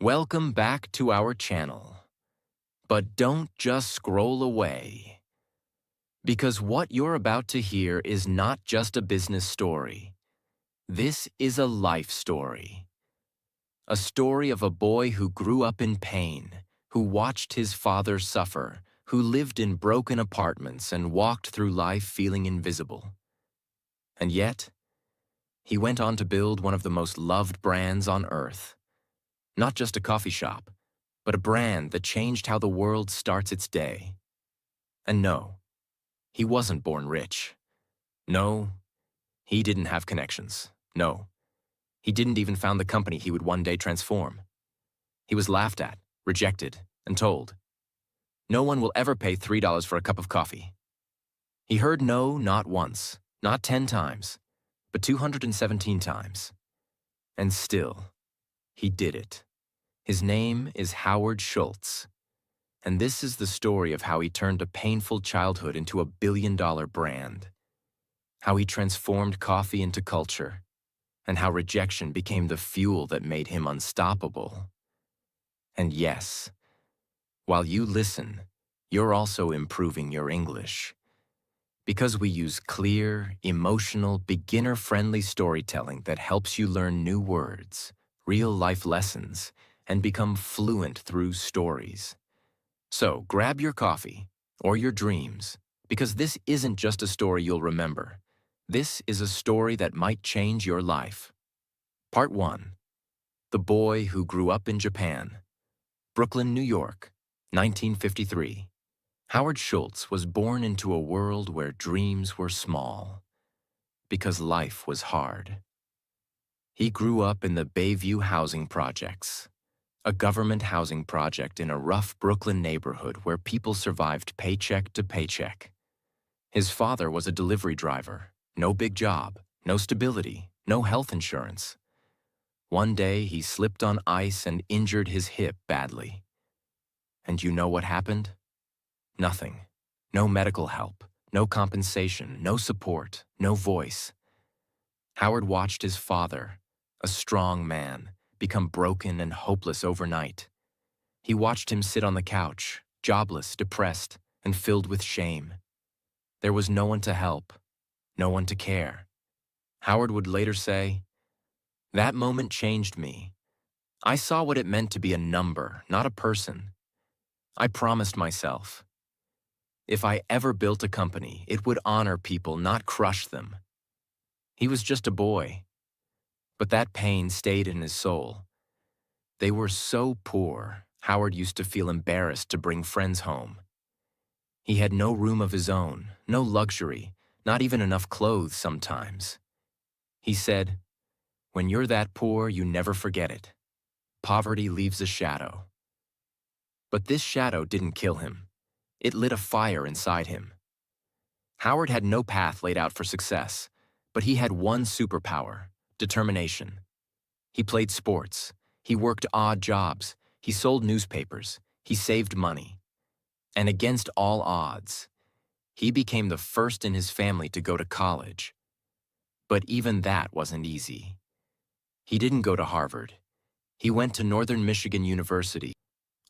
Welcome back to our channel. But don't just scroll away, because what you're about to hear is not just a business story. This is a life story. A story of a boy who grew up in pain, who watched his father suffer, who lived in broken apartments and walked through life feeling invisible. And yet, he went on to build one of the most loved brands on earth. Not just a coffee shop, but a brand that changed how the world starts its day. And no, he wasn't born rich. No, he didn't have connections. No, he didn't even found the company he would one day transform. He was laughed at, rejected, and told, "No one will ever pay $3 for a cup of coffee." He heard no not once, not 10 times, but 217 times. And still, he did it. His name is Howard Schultz. And this is the story of how he turned a painful childhood into a billion-dollar brand, how he transformed coffee into culture, and how rejection became the fuel that made him unstoppable. And yes, while you listen, you're also improving your English, because we use clear, emotional, beginner-friendly storytelling that helps you learn new words, real-life lessons, and become fluent through stories. So grab your coffee, or your dreams, because this isn't just a story you'll remember. This is a story that might change your life. Part 1. The Boy Who Grew Up in Japan. Brooklyn, New York, 1953. Howard Schultz was born into a world where dreams were small, because life was hard. He grew up in the Bayview housing projects, a government housing project in a rough Brooklyn neighborhood where people survived paycheck to paycheck. His father was a delivery driver, no big job, no stability, no health insurance. One day he slipped on ice and injured his hip badly. And you know what happened? Nothing. No medical help, no compensation, no support, no voice. Howard watched his father, a strong man, become broken and hopeless overnight. He watched him sit on the couch, jobless, depressed, and filled with shame. There was no one to help, no one to care. Howard would later say, "That moment changed me. I saw what it meant to be a number, not a person. I promised myself, if I ever built a company, it would honor people, not crush them." He was just a boy, but that pain stayed in his soul. They were so poor, Howard used to feel embarrassed to bring friends home. He had no room of his own, no luxury, not even enough clothes sometimes. He said, "When you're that poor, you never forget it. Poverty leaves a shadow." But this shadow didn't kill him. It lit a fire inside him. Howard had no path laid out for success, but he had one superpower: determination. He played sports. He worked odd jobs. He sold newspapers. He saved money. And against all odds, he became the first in his family to go to college. But even that wasn't easy. He didn't go to Harvard. He went to Northern Michigan University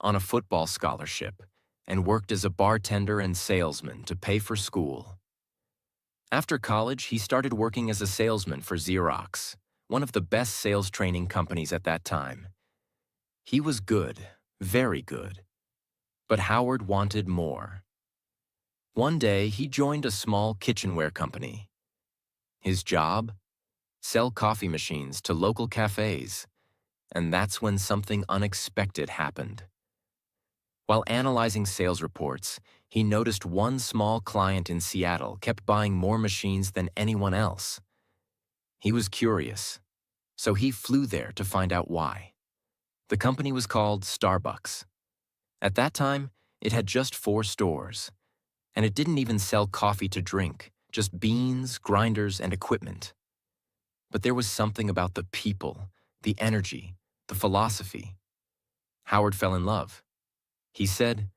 on a football scholarship and worked as a bartender and salesman to pay for school. After college, he started working as a salesman for Xerox, one of the best sales training companies at that time. He was good, very good. But Howard wanted more. One day, he joined a small kitchenware company. His job? Sell coffee machines to local cafes. And that's when something unexpected happened. While analyzing sales reports, he noticed one small client in Seattle kept buying more machines than anyone else. He was curious, so he flew there to find out why. The company was called Starbucks. At that time, it had just 4 stores, and it didn't even sell coffee to drink, just beans, grinders, and equipment. But there was something about the people, the energy, the philosophy. Howard fell in love. He said,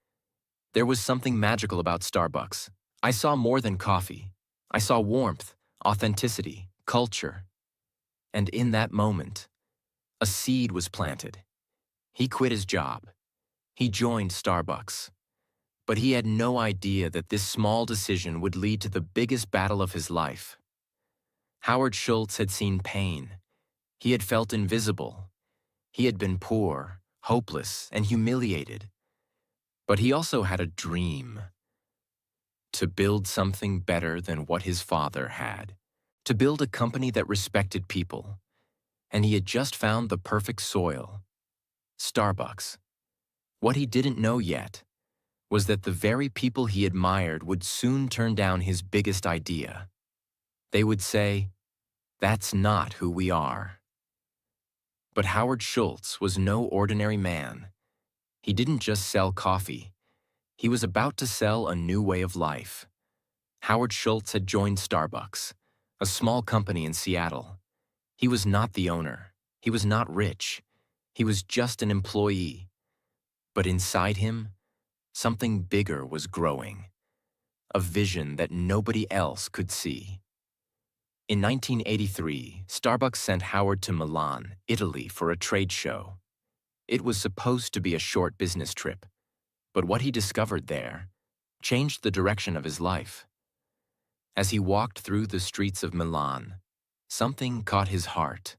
"There was something magical about Starbucks. I saw more than coffee. I saw warmth, authenticity, culture." And in that moment, a seed was planted. He quit his job. He joined Starbucks. But he had no idea that this small decision would lead to the biggest battle of his life. Howard Schultz had seen pain. He had felt invisible. He had been poor, hopeless, and humiliated. But he also had a dream: to build something better than what his father had, to build a company that respected people. And he had just found the perfect soil: Starbucks. What he didn't know yet was that the very people he admired would soon turn down his biggest idea. They would say, "That's not who we are." But Howard Schultz was no ordinary man. He didn't just sell coffee. He was about to sell a new way of life. Howard Schultz had joined Starbucks, a small company in Seattle. He was not the owner. He was not rich. He was just an employee. But inside him, something bigger was growing, a vision that nobody else could see. In 1983, Starbucks sent Howard to Milan, Italy, for a trade show. It was supposed to be a short business trip, but what he discovered there changed the direction of his life. As he walked through the streets of Milan, something caught his heart.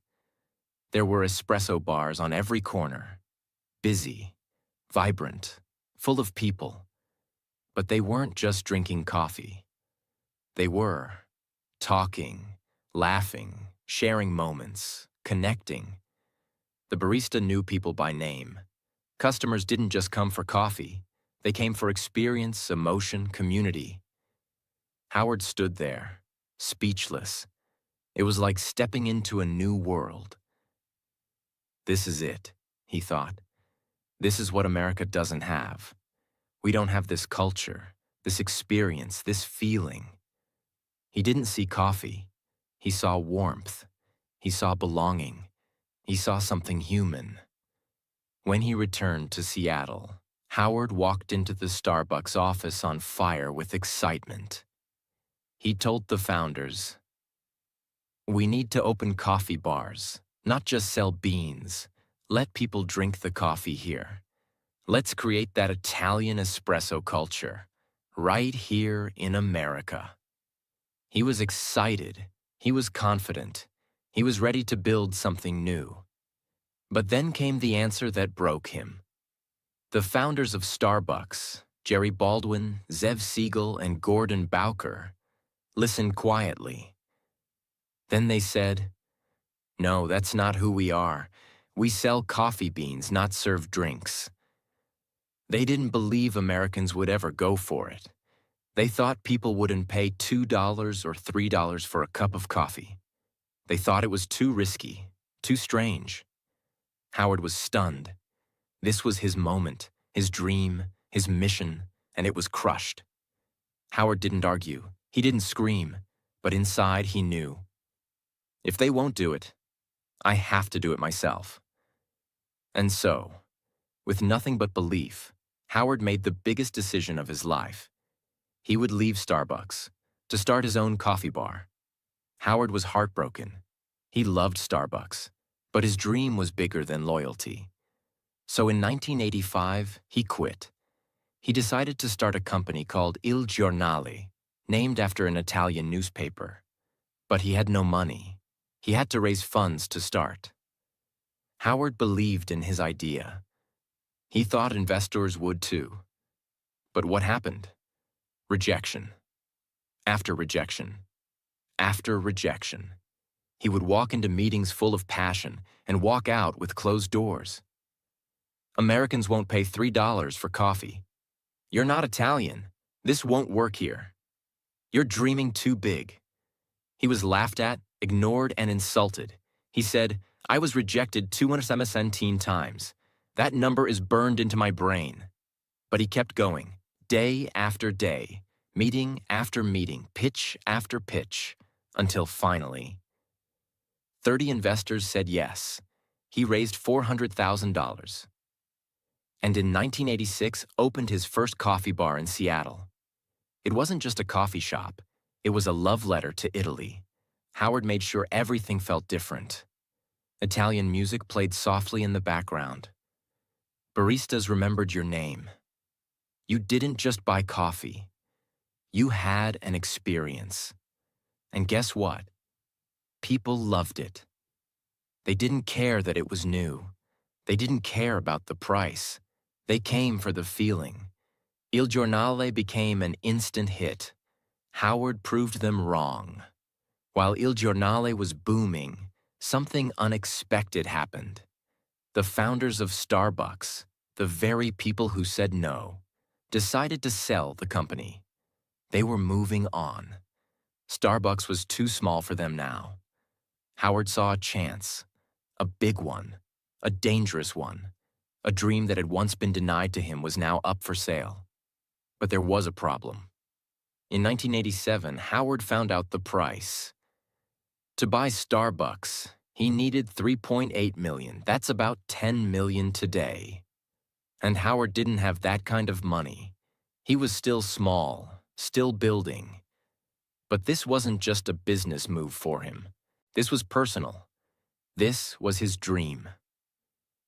There were espresso bars on every corner, busy, vibrant, full of people. But they weren't just drinking coffee. They were talking, laughing, sharing moments, connecting. The barista knew people by name. Customers didn't just come for coffee. They came for experience, emotion, community. Howard stood there, speechless. It was like stepping into a new world. This is it, he thought. This is what America doesn't have. We don't have this culture, this experience, this feeling. He didn't see coffee. He saw warmth. He saw belonging. He saw something human. When he returned to Seattle, Howard walked into the Starbucks office on fire with excitement. He told the founders, "We need to open coffee bars, not just sell beans. Let people drink the coffee here. Let's create that Italian espresso culture, right here in America." He was excited. He was confident. He was ready to build something new. But then came the answer that broke him. The founders of Starbucks, Jerry Baldwin, Zev Siegel, and Gordon Bowker, listened quietly. Then they said, "No, that's not who we are. We sell coffee beans, not serve drinks." They didn't believe Americans would ever go for it. They thought people wouldn't pay $2 or $3 for a cup of coffee. They thought it was too risky, too strange. Howard was stunned. This was his moment, his dream, his mission, and it was crushed. Howard didn't argue. He didn't scream. But inside he knew, if they won't do it, I have to do it myself. And so, with nothing but belief, Howard made the biggest decision of his life. He would leave Starbucks to start his own coffee bar. Howard was heartbroken. He loved Starbucks, but his dream was bigger than loyalty. So in 1985, he quit. He decided to start a company called Il Giornale, named after an Italian newspaper. But he had no money. He had to raise funds to start. Howard believed in his idea. He thought investors would too. But what happened? Rejection. After rejection. After rejection. He would walk into meetings full of passion and walk out with closed doors. Americans won't pay $3 for coffee. You're not Italian. This won't work here. You're dreaming too big. He was laughed at, ignored, and insulted. He said, "I was rejected 217 times. That number is burned into my brain." But he kept going, day after day, meeting after meeting, pitch after pitch, until finally, 30 investors said yes. He raised $400,000. And in 1986, opened his first coffee bar in Seattle. It wasn't just a coffee shop. It was a love letter to Italy. Howard made sure everything felt different. Italian music played softly in the background. Baristas remembered your name. You didn't just buy coffee. You had an experience. And guess what? People loved it. They didn't care that it was new. They didn't care about the price. They came for the feeling. Il Giornale became an instant hit. Howard proved them wrong. While Il Giornale was booming, something unexpected happened. The founders of Starbucks, the very people who said no, decided to sell the company. They were moving on. Starbucks was too small for them now. Howard saw a chance, a big one, a dangerous one. A dream that had once been denied to him was now up for sale. But there was a problem. In 1987, Howard found out the price. To buy Starbucks, he needed $3.8 million. That's about $10 million today. And Howard didn't have that kind of money. He was still small, still building. But this wasn't just a business move for him. This was personal. This was his dream.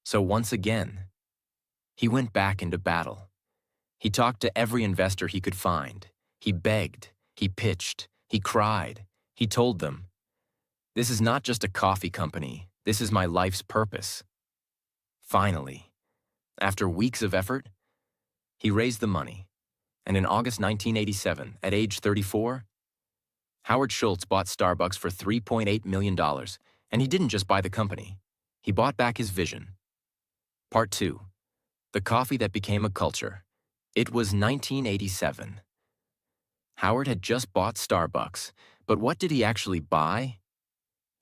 So once again, he went back into battle. He talked to every investor he could find. He begged, he pitched, he cried. He told them, "This is not just a coffee company. This is my life's purpose." Finally, after weeks of effort, he raised the money. And in August 1987, at age 34, Howard Schultz bought Starbucks for $3.8 million, and he didn't just buy the company. He bought back his vision. Part 2. The coffee that became a culture. It was 1987. Howard had just bought Starbucks, but what did he actually buy?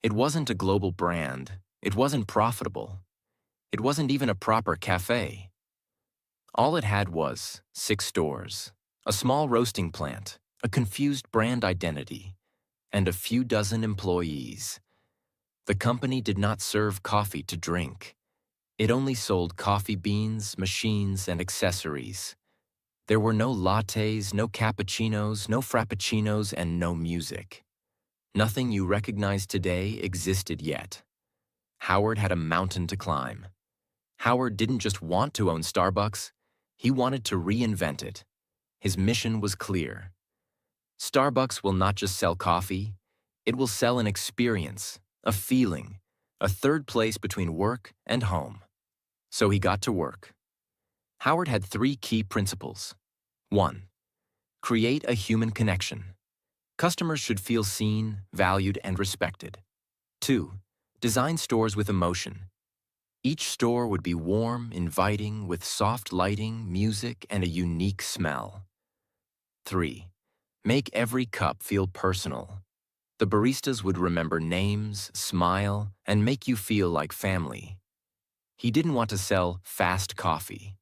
It wasn't a global brand. It wasn't profitable. It wasn't even a proper cafe. All it had was 6 stores, a small roasting plant, a confused brand identity, and a few dozen employees. The company did not serve coffee to drink. It only sold coffee beans, machines, and accessories. There were no lattes, no cappuccinos, no frappuccinos, and no music. Nothing you recognize today existed yet. Howard had a mountain to climb. Howard didn't just want to own Starbucks, he wanted to reinvent it. His mission was clear. Starbucks will not just sell coffee, it will sell an experience, a feeling, a third place between work and home. So he got to work. Howard had 3 key principles. 1. Create a human connection. Customers should feel seen, valued, and respected. 2. Design stores with emotion. Each store would be warm, inviting, with soft lighting, music, and a unique smell. 3. Make every cup feel personal. The baristas would remember names, smile, and make you feel like family. He didn't want to sell fast coffee.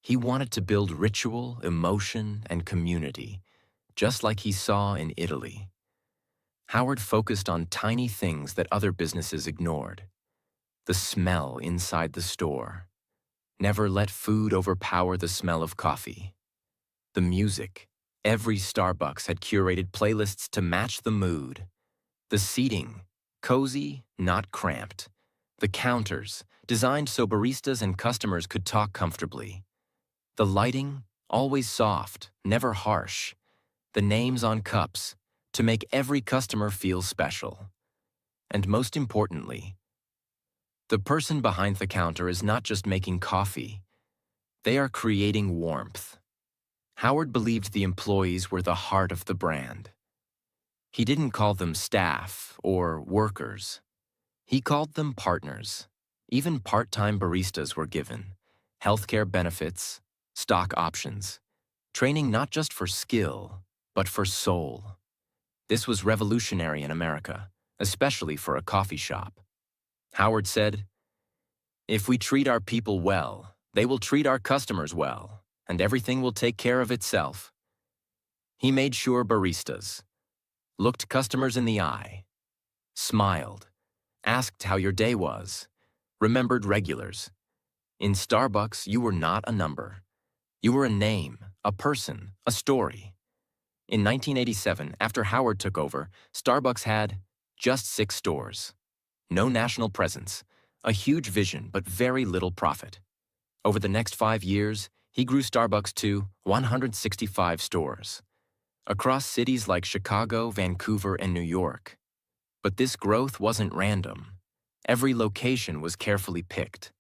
He wanted to build ritual, emotion, and community, just like he saw in Italy. Howard focused on tiny things that other businesses ignored. The smell inside the store. Never let food overpower the smell of coffee. The music. Every Starbucks had curated playlists to match the mood. The seating. Cozy, not cramped. The counters, designed so baristas and customers could talk comfortably. The lighting, always soft, never harsh. The names on cups, to make every customer feel special. And most importantly, the person behind the counter is not just making coffee. They are creating warmth. Howard believed the employees were the heart of the brand. He didn't call them staff or workers. He called them partners. Even part-time baristas were given. Healthcare benefits, stock options, training not just for skill, but for soul. This was revolutionary in America, especially for a coffee shop. Howard said, "If we treat our people well, they will treat our customers well, and everything will take care of itself." He made sure baristas looked customers in the eye, smiled, asked how your day was, remembered regulars. In Starbucks, you were not a number. You were a name, a person, a story. In 1987, after Howard took over, Starbucks had just 6 stores. No national presence, a huge vision but very little profit. Over the next 5 years, he grew Starbucks to 165 stores across cities like Chicago, Vancouver, and New York. But this growth wasn't random. Every location was carefully picked.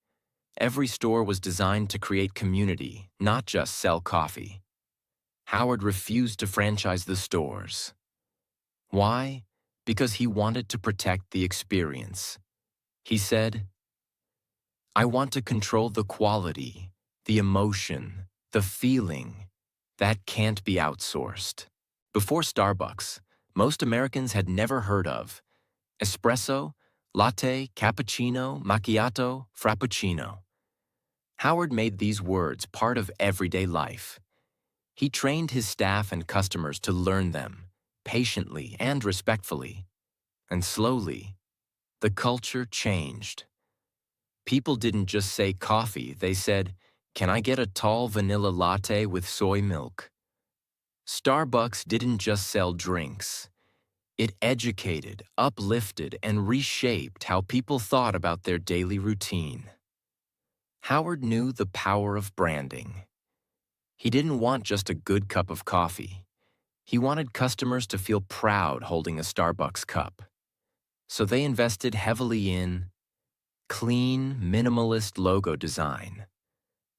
Every store was designed to create community, not just sell coffee. Howard refused to franchise the stores. Why? Because he wanted to protect the experience. He said, "I want to control the quality, the emotion, the feeling. That can't be outsourced." Before Starbucks, most Americans had never heard of espresso, latte, cappuccino, macchiato, frappuccino. Howard made these words part of everyday life. He trained his staff and customers to learn them, patiently and respectfully. And slowly, the culture changed. People didn't just say coffee, they said, "Can I get a tall vanilla latte with soy milk?" Starbucks didn't just sell drinks. It educated, uplifted, and reshaped how people thought about their daily routine. Howard knew the power of branding. He didn't want just a good cup of coffee. He wanted customers to feel proud holding a Starbucks cup. So they invested heavily in clean, minimalist logo design,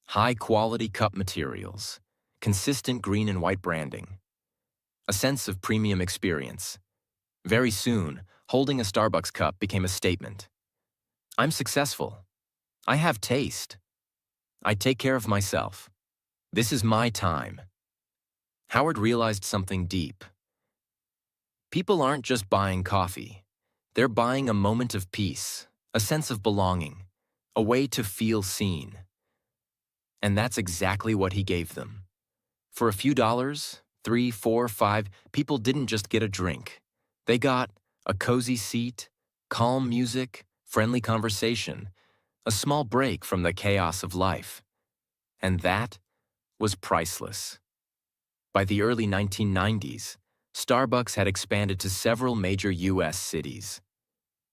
high-quality cup materials, consistent green and white branding, a sense of premium experience. Very soon, holding a Starbucks cup became a statement. I'm successful. I have taste. I take care of myself. This is my time. Howard realized something deep. People aren't just buying coffee. They're buying a moment of peace, a sense of belonging, a way to feel seen. And that's exactly what he gave them. For a few dollars, 3, 4, 5, people didn't just get a drink. They got a cozy seat, calm music, friendly conversation, a small break from the chaos of life. And that was priceless. By the early 1990s, Starbucks had expanded to several major U.S. cities.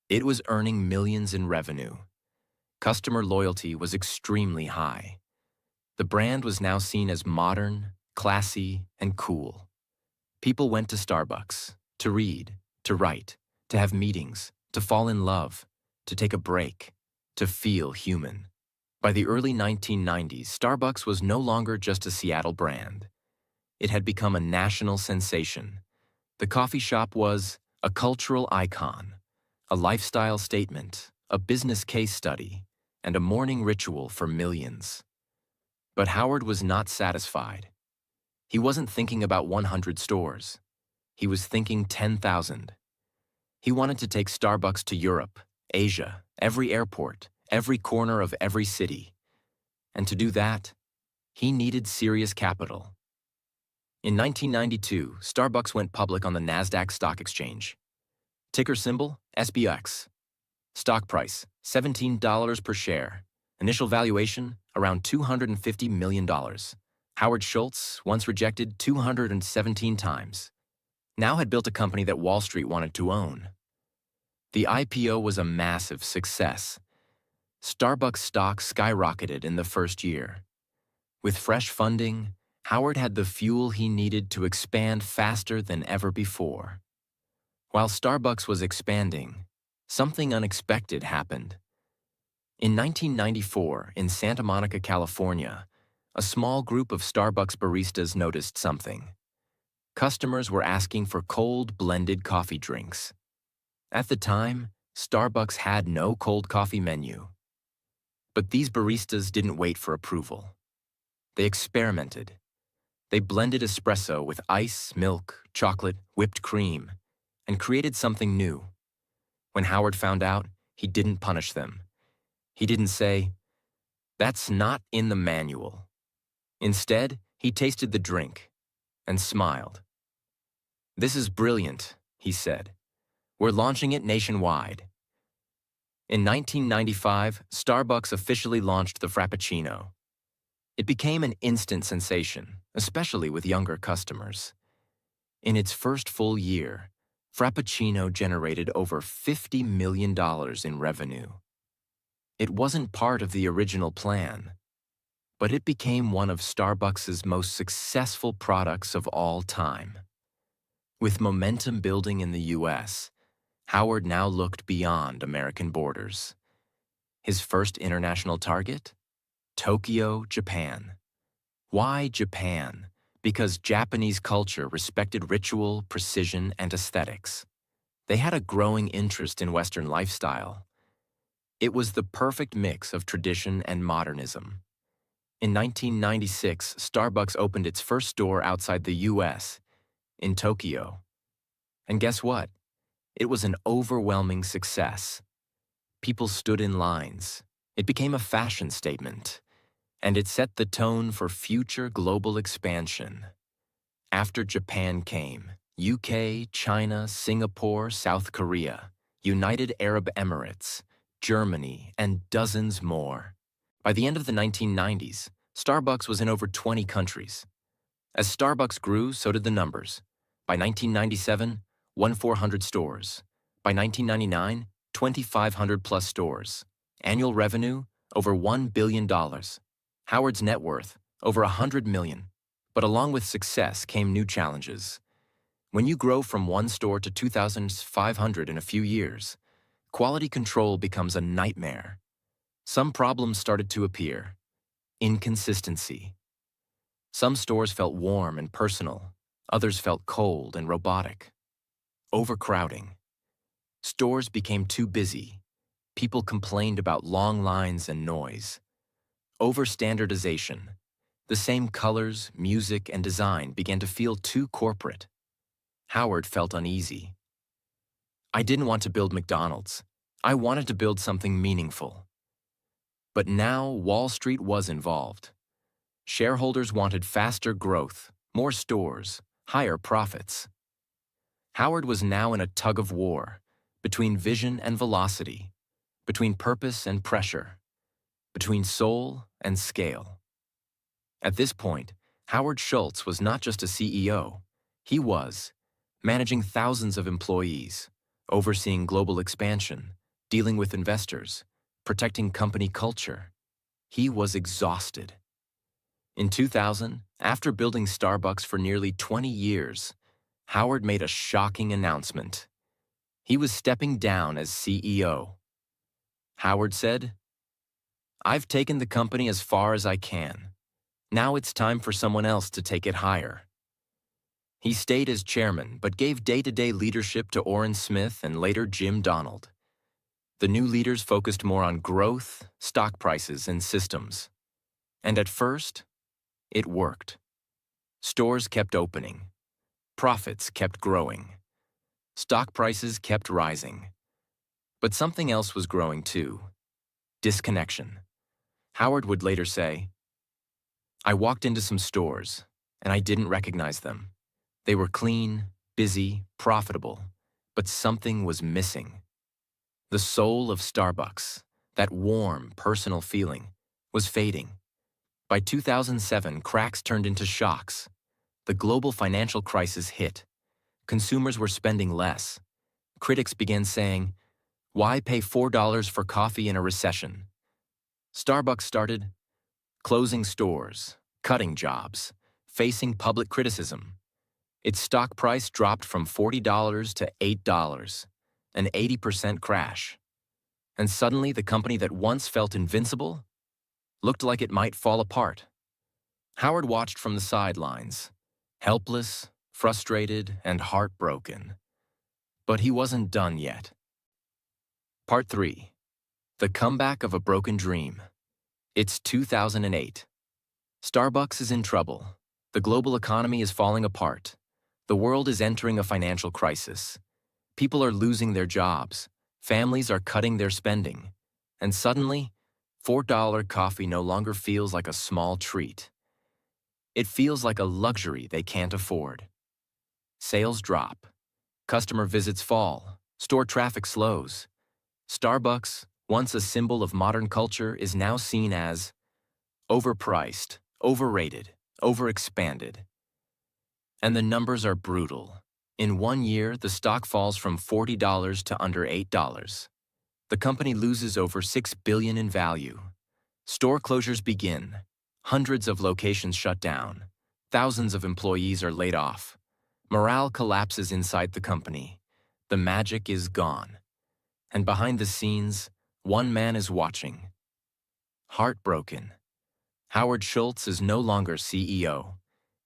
It was earning millions in revenue. Customer loyalty was extremely high. The brand was now seen as modern, classy, and cool. People went to Starbucks to read, to write, to have meetings, to fall in love, to take a break, to feel human. By the early 1990s, Starbucks was no longer just a Seattle brand. It had become a national sensation. The coffee shop was a cultural icon, a lifestyle statement, a business case study, and a morning ritual for millions. But Howard was not satisfied. He wasn't thinking about 100 stores. He was thinking 10,000. He wanted to take Starbucks to Europe, Asia, every airport, every corner of every city. And to do that, he needed serious capital. In 1992, Starbucks went public on the NASDAQ stock exchange. Ticker symbol, SBX. Stock price, $17 per share. Initial valuation, around $250 million. Howard Schultz, once rejected 217 times, now had built a company that Wall Street wanted to own. The IPO was a massive success. Starbucks stock skyrocketed in the first year. With fresh funding, Howard had the fuel he needed to expand faster than ever before. While Starbucks was expanding, something unexpected happened. In 1994, in Santa Monica, California, a small group of Starbucks baristas noticed something. Customers were asking for cold blended coffee drinks. At the time, Starbucks had no cold coffee menu. But these baristas didn't wait for approval. They experimented. They blended espresso with ice, milk, chocolate, whipped cream, and created something new. When Howard found out, he didn't punish them. He didn't say, "That's not in the manual." Instead, he tasted the drink and smiled. "This is brilliant," he said. "We're launching it nationwide." In 1995, Starbucks officially launched the Frappuccino. It became an instant sensation, especially with younger customers. In its first full year, Frappuccino generated over $50 million in revenue. It wasn't part of the original plan. but it became one of Starbucks' most successful products of all time. With momentum building in the US, Howard now looked beyond American borders. His first international target? Tokyo, Japan. Why Japan? Because Japanese culture respected ritual, precision, and aesthetics. They had a growing interest in Western lifestyle. It was the perfect mix of tradition and modernism. In 1996, Starbucks opened its first store outside the US, in Tokyo. And guess what? It was an overwhelming success. People stood in lines. It became a fashion statement, and it set the tone for future global expansion. After Japan came, UK, China, Singapore, South Korea, United Arab Emirates, Germany, and dozens more. By the end of the 1990s, Starbucks was in over 20 countries. As Starbucks grew, so did the numbers. By 1997, 1,400 stores. By 1999, 2,500 plus stores. Annual revenue, over $1 billion. Howard's net worth, over $100 million. But along with success came new challenges. When you grow from one store to 2,500 in a few years, quality control becomes a nightmare. Some problems started to appear. Inconsistency. Some stores felt warm and personal. Others felt cold and robotic. Overcrowding. Stores became too busy. People complained about long lines and noise. Overstandardization. The same colors, music, and design began to feel too corporate. Howard felt uneasy. I didn't want to build McDonald's. I wanted to build something meaningful. But now Wall Street was involved. Shareholders wanted faster growth, more stores, higher profits. Howard was now in a tug of war, between vision and velocity, between purpose and pressure, between soul and scale. At this point, Howard Schultz was not just a CEO. He was managing thousands of employees, overseeing global expansion, dealing with investors, protecting company culture. He was exhausted. In 2000, after building Starbucks for nearly 20 years, Howard made a shocking announcement. He was stepping down as CEO. Howard said, "I've taken the company as far as I can. Now it's time for someone else to take it higher." He stayed as chairman, but gave day-to-day leadership to Orrin Smith and later Jim Donald. The new leaders focused more on growth, stock prices, and systems. And at first, it worked. Stores kept opening. Profits kept growing. Stock prices kept rising. But something else was growing too. Disconnection. Howard would later say, "I walked into some stores, and I didn't recognize them. They were clean, busy, profitable, but something was missing." The soul of Starbucks, that warm, personal feeling, was fading. By 2007, cracks turned into shocks. The global financial crisis hit. Consumers were spending less. Critics began saying, "Why pay $4 for coffee in a recession?" Starbucks started closing stores, cutting jobs, facing public criticism. Its stock price dropped from $40 to $8, an 80% crash. And suddenly the company that once felt invincible looked like it might fall apart. Howard watched from the sidelines, helpless, frustrated, and heartbroken. But he wasn't done yet. Part 3. The Comeback of a Broken Dream. It's 2008. Starbucks is in trouble. The global economy is falling apart. The world is entering a financial crisis. People are losing their jobs. Families are cutting their spending. And suddenly, $4 coffee no longer feels like a small treat. It feels like a luxury they can't afford. Sales drop. Customer visits fall. Store traffic slows. Starbucks, once a symbol of modern culture, is now seen as overpriced, overrated, overexpanded. And the numbers are brutal. In 1 year, the stock falls from $40 to under $8. The company loses over $6 billion in value. Store closures begin. Hundreds of locations shut down. Thousands of employees are laid off. Morale collapses inside the company. The magic is gone. And behind the scenes, one man is watching. Heartbroken. Howard Schultz is no longer CEO.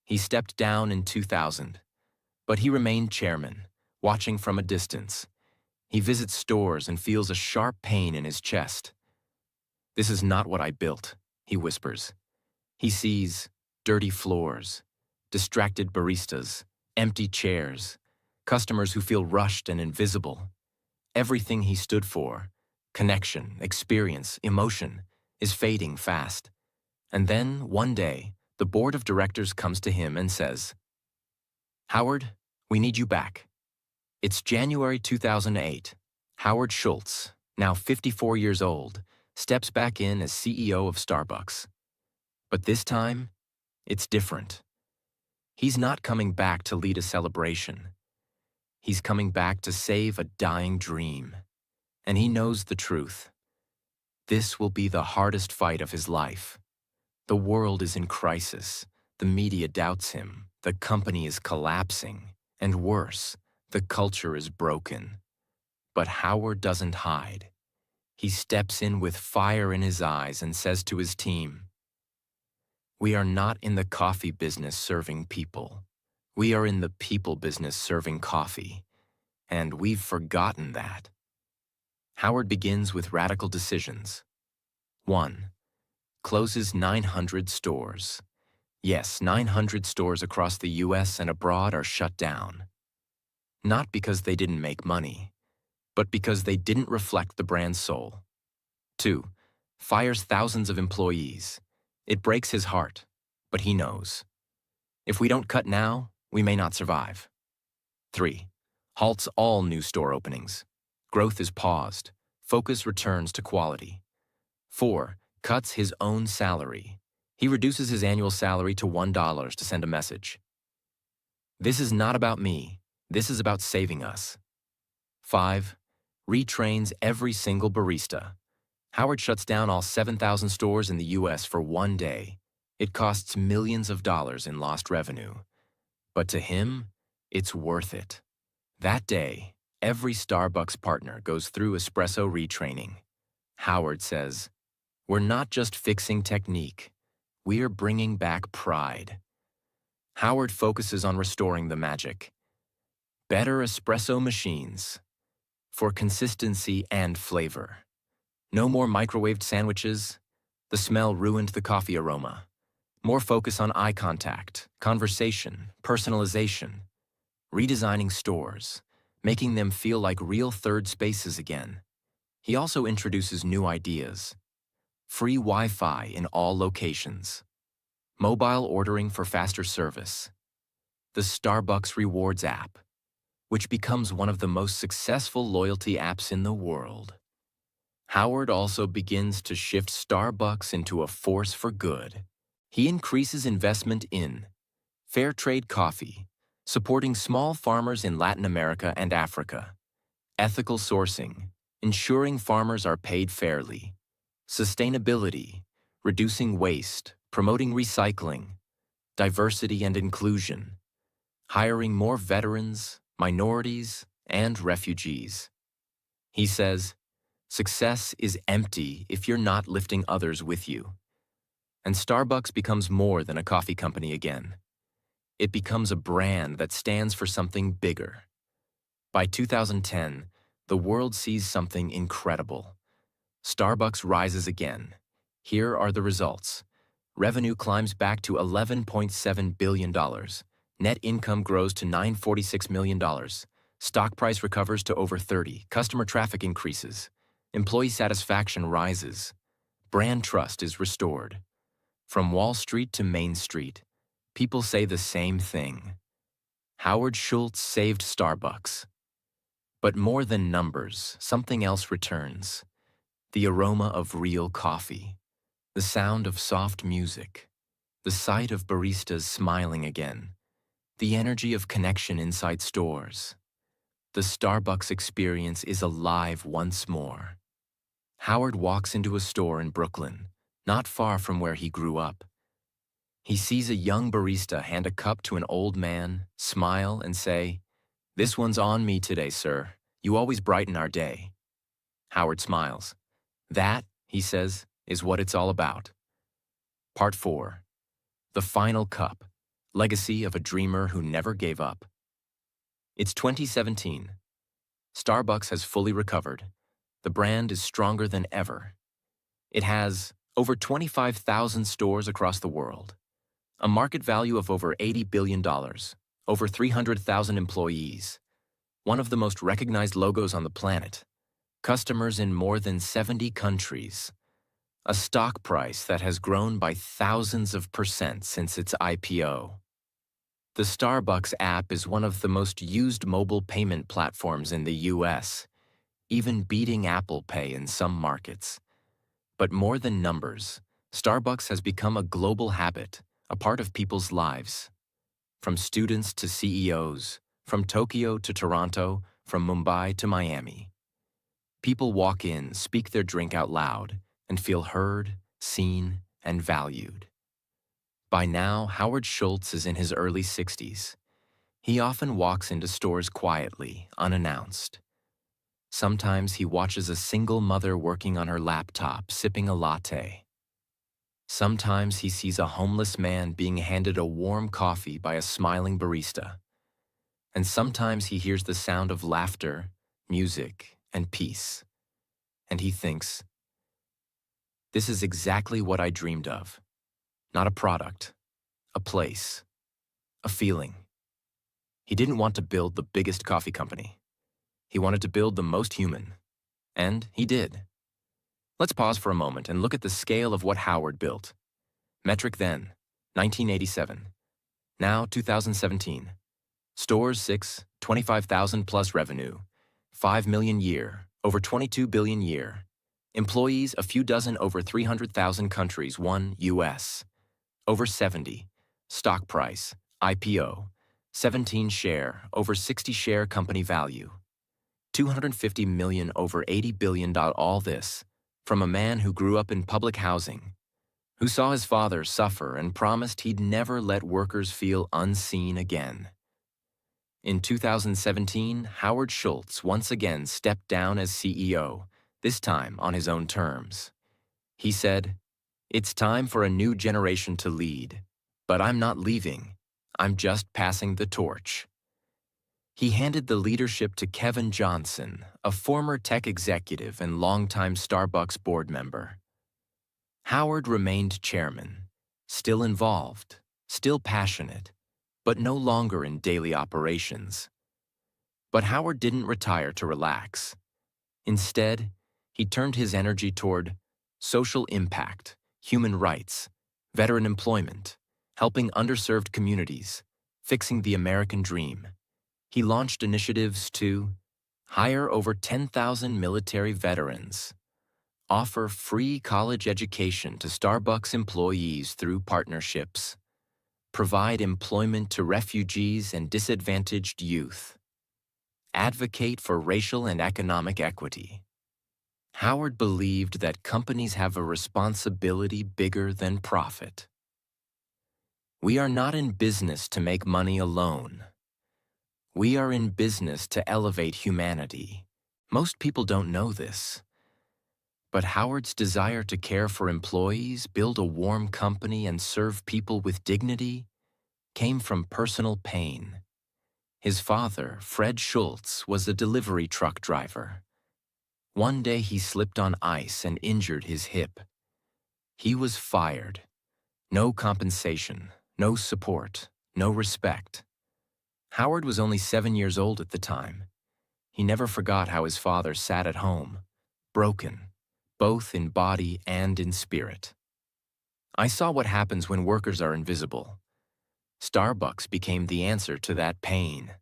He stepped down in 2000. But he remained chairman, watching from a distance. He visits stores and feels a sharp pain in his chest. "This is not what I built," he whispers. He sees dirty floors, distracted baristas, empty chairs, customers who feel rushed and invisible. Everything he stood for, connection, experience, emotion, is fading fast. And then, one day, the board of directors comes to him and says, "Howard, we need you back." It's January 2008. Howard Schultz, now 54 years old, steps back in as CEO of Starbucks. But this time, it's different. He's not coming back to lead a celebration. He's coming back to save a dying dream. And he knows the truth. This will be the hardest fight of his life. The world is in crisis. The media doubts him. The company is collapsing. And worse, the culture is broken. But Howard doesn't hide. He steps in with fire in his eyes and says to his team, "We are not in the coffee business serving people. We are in the people business serving coffee. And we've forgotten that." Howard begins with radical decisions. 1. Closes 900 stores. Yes, 900 stores across the US and abroad are shut down. Not because they didn't make money, but because they didn't reflect the brand's soul. 2. Fires thousands of employees. It breaks his heart, but he knows. If we don't cut now, we may not survive. 3. Halts all new store openings. Growth is paused. Focus returns to quality. 4. Cuts his own salary. He reduces his annual salary to $1 to send a message. "This is not about me. This is about saving us." 5. Retrains every single barista. Howard shuts down all 7,000 stores in the US for one day. It costs millions of dollars in lost revenue. But to him, it's worth it. That day, every Starbucks partner goes through espresso retraining. Howard says, "We're not just fixing technique. We're bringing back pride." Howard focuses on restoring the magic. Better espresso machines for consistency and flavor. No more microwaved sandwiches. The smell ruined the coffee aroma. More focus on eye contact, conversation, personalization. Redesigning stores, making them feel like real third spaces again. He also introduces new ideas. Free Wi-Fi in all locations. Mobile ordering for faster service. The Starbucks Rewards app, which becomes one of the most successful loyalty apps in the world. Howard also begins to shift Starbucks into a force for good. He increases investment in fair trade coffee, supporting small farmers in Latin America and Africa, ethical sourcing, ensuring farmers are paid fairly, sustainability, reducing waste, promoting recycling, diversity and inclusion, hiring more veterans, minorities, and refugees. He says, "Success is empty if you're not lifting others with you." And Starbucks becomes more than a coffee company again. It becomes a brand that stands for something bigger. By 2010, the world sees something incredible. Starbucks rises again. Here are the results. Revenue climbs back to $11.7 billion. Net income grows to $946 million. Stock price recovers to over 30. Customer traffic increases. Employee satisfaction rises. Brand trust is restored. From Wall Street to Main Street, people say the same thing. Howard Schultz saved Starbucks. But more than numbers, something else returns. The aroma of real coffee. The sound of soft music. The sight of baristas smiling again. The energy of connection inside stores. The Starbucks experience is alive once more. Howard walks into a store in Brooklyn, not far from where he grew up. He sees a young barista hand a cup to an old man, smile, and say, "This one's on me today, sir. You always brighten our day." Howard smiles. "That," he says, "is what it's all about." Part 4. The Final Cup. Legacy of a Dreamer Who Never Gave Up. It's 2017. Starbucks has fully recovered. The brand is stronger than ever. It has over 25,000 stores across the world, a market value of over $80 billion, over 300,000 employees, one of the most recognized logos on the planet, customers in more than 70 countries, a stock price that has grown by thousands of percent since its IPO. The Starbucks app is one of the most used mobile payment platforms in the US, even beating Apple Pay in some markets. But more than numbers, Starbucks has become a global habit, a part of people's lives. From students to CEOs, from Tokyo to Toronto, from Mumbai to Miami. People walk in, speak their drink out loud, and feel heard, seen, and valued. By now, Howard Schultz is in his early 60s. He often walks into stores quietly, unannounced. Sometimes he watches a single mother working on her laptop, sipping a latte. Sometimes he sees a homeless man being handed a warm coffee by a smiling barista. And sometimes he hears the sound of laughter, music, and peace. And he thinks, "This is exactly what I dreamed of. Not a product, a place, a feeling." He didn't want to build the biggest coffee company. He wanted to build the most human. And he did. Let's pause for a moment and look at the scale of what Howard built. Metric then, 1987. Now, 2017. Stores 6, 25,000 plus revenue. 5 million year, over 22 billion year. Employees, a few dozen over 300,000 countries, 1 US. Over 70. Stock price, IPO. 17 share, over 60 share company value. 250 million over 80 billion. All this from a man who grew up in public housing, who saw his father suffer and promised he'd never let workers feel unseen again. In 2017, Howard Schultz once again stepped down as CEO, this time on his own terms. He said, "It's time for a new generation to lead, but I'm not leaving. I'm just passing the torch." He handed the leadership to Kevin Johnson, a former tech executive and longtime Starbucks board member. Howard remained chairman, still involved, still passionate, but no longer in daily operations. But Howard didn't retire to relax. Instead, he turned his energy toward social impact, human rights, veteran employment, helping underserved communities, fixing the American dream. He launched initiatives to hire over 10,000 military veterans, offer free college education to Starbucks employees through partnerships, provide employment to refugees and disadvantaged youth, advocate for racial and economic equity. Howard believed that companies have a responsibility bigger than profit. We are not in business to make money alone. We are in business to elevate humanity. Most people don't know this. But Howard's desire to care for employees, build a warm company, and serve people with dignity came from personal pain. His father, Fred Schultz, was a delivery truck driver. One day he slipped on ice and injured his hip. He was fired. No compensation, no support, no respect. Howard was only 7 years old at the time. He never forgot how his father sat at home, broken, both in body and in spirit. I saw what happens when workers are invisible. Starbucks became the answer to that pain.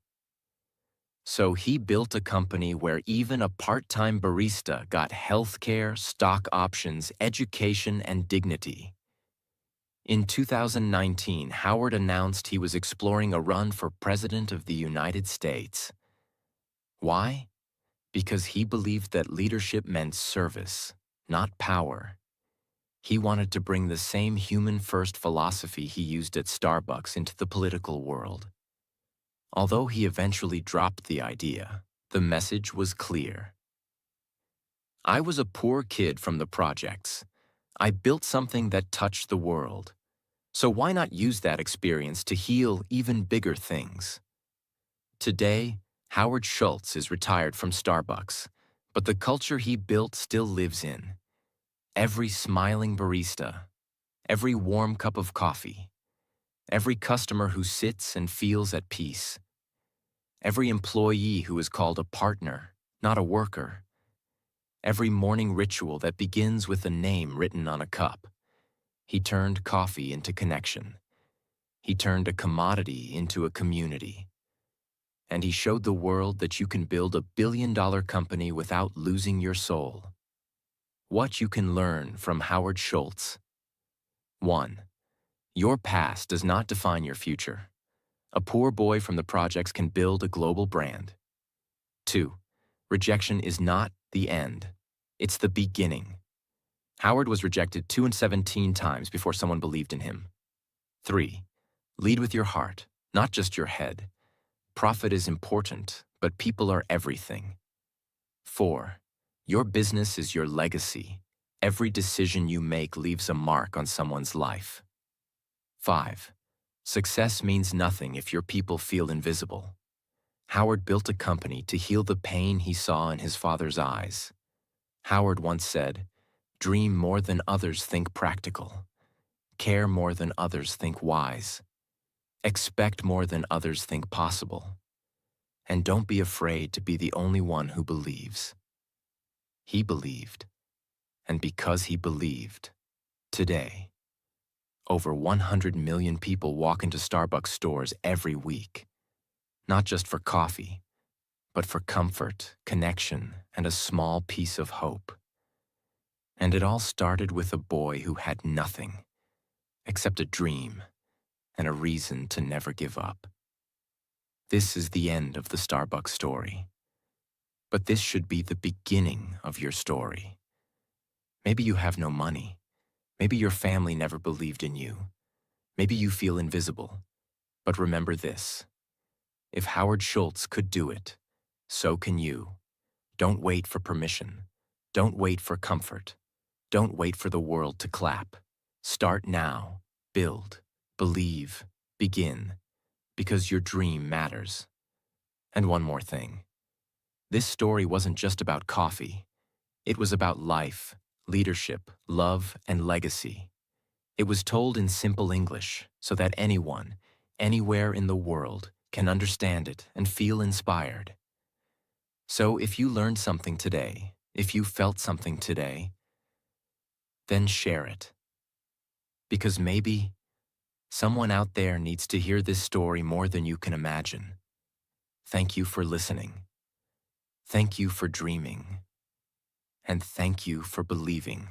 So he built a company where even a part-time barista got healthcare, stock options, education, and dignity. In 2019, Howard announced he was exploring a run for President of the United States. Why? Because he believed that leadership meant service, not power. He wanted to bring the same human-first philosophy he used at Starbucks into the political world. Although he eventually dropped the idea, the message was clear. I was a poor kid from the projects. I built something that touched the world. So why not use that experience to heal even bigger things? Today, Howard Schultz is retired from Starbucks, but the culture he built still lives in. Every smiling barista, every warm cup of coffee, every customer who sits and feels at peace, every employee who is called a partner, not a worker, every morning ritual that begins with a name written on a cup. He turned coffee into connection. He turned a commodity into a community. And he showed the world that you can build a billion-dollar company without losing your soul. What you can learn from Howard Schultz. 1. Your past does not define your future. A poor boy from the projects can build a global brand. 2. Rejection is not the end. It's the beginning. Howard was rejected 217 times before someone believed in him. 3. Lead with your heart, not just your head. Profit is important, but people are everything. 4. Your business is your legacy. Every decision you make leaves a mark on someone's life. 5. Success means nothing if your people feel invisible. Howard built a company to heal the pain he saw in his father's eyes. Howard once said, "Dream more than others think practical. Care more than others think wise. Expect more than others think possible. And don't be afraid to be the only one who believes." He believed. And because he believed, today, over 100 million people walk into Starbucks stores every week. Not just for coffee, but for comfort, connection, and a small piece of hope. And it all started with a boy who had nothing except a dream and a reason to never give up. This is the end of the Starbucks story. But this should be the beginning of your story. Maybe you have no money. Maybe your family never believed in you. Maybe you feel invisible. But remember this: if Howard Schultz could do it, so can you. Don't wait for permission. Don't wait for comfort. Don't wait for the world to clap. Start now. Build. Believe. Begin. Because your dream matters. And one more thing. This story wasn't just about coffee. It was about life, leadership, love, and legacy. It was told in simple English so that anyone, anywhere in the world, can understand it and feel inspired. So if you learned something today, if you felt something today, then share it. Because maybe someone out there needs to hear this story more than you can imagine. Thank you for listening. Thank you for dreaming. And thank you for believing.